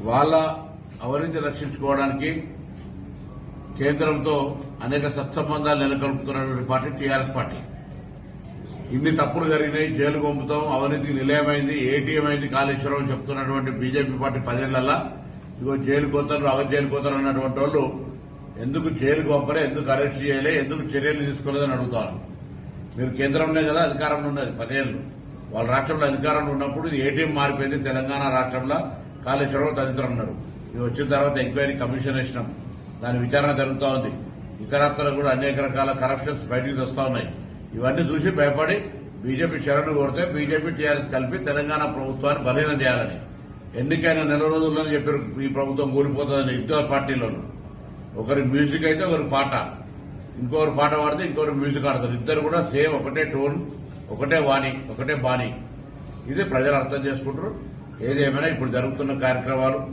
వాళ్ళ అవినీతి రక్షించుకోవడానికి కేంద్రంతో అనేక సత్సంబంధాలు నెలకొల్పుతున్నటువంటి పార్టీ టీఆర్ఎస్ పార్టీ. ఇన్ని తప్పులు జరిగినాయి, జైలు పంపుతాం, అవినీతికి నిలయమైంది, ఏటీఎం అయింది కాళేశ్వరం అని చెప్తున్నటువంటి బీజేపీ పార్టీ 10 ఏళ్లలో ఇగో జైలు కోతారు, అవ జైలు కోతారు అన్నటువంటి వాళ్ళు ఎందుకు జైలుకు పంపలే, ఎందుకు అరెస్ట్ చేయలే, ఎందుకు చర్యలు తీసుకోలేదని అడుగుతాను. మీరు కేంద్రంలో కదా అధికారంలో ఉన్నది 10 ఏళ్లు. వాళ్ళ రాష్ట్రంలో అధికారంలో ఉన్నప్పుడు ఏటీఎం మారిపోయింది. తెలంగాణ రాష్ట్రంలో కాళేశ్వరంలో తదితరులు ఉన్నారు. ఇది వచ్చిన తర్వాత ఎంక్వైరీ కమిషన్ వేసినాం, దాని విచారణ జరుగుతూ ఉంది. ఇతరత్ర కూడా అనేక రకాల కరప్షన్స్ బయటికి వస్తూ ఉన్నాయి. ఇవన్నీ చూసి భయపడి బీజేపీ శరణు కోరితే బీజేపీ టీఆర్ఎస్ కలిపి తెలంగాణ ప్రభుత్వాన్ని బలీనం చేయాలని ఎన్నికైన నెల రోజుల్లోనే చెప్పారు. ఈ ప్రభుత్వం కూలిపోతుందని ఇద్దరు పార్టీలోనూ. ఒకరి మ్యూజిక్ అయితే ఒకరి పాట, ఇంకొకరు పాట పాడితే ఇంకొకరు మ్యూజిక్ ఆడతారు. ఇద్దరు కూడా సేమ్ ఒకటే టోన్, ఒకటే వాణి, ఒకటే బాణి. ఇది ప్రజలు అర్థం చేసుకుంటారు. ఏదేమైనా ఇప్పుడు జరుగుతున్న కార్యక్రమాలు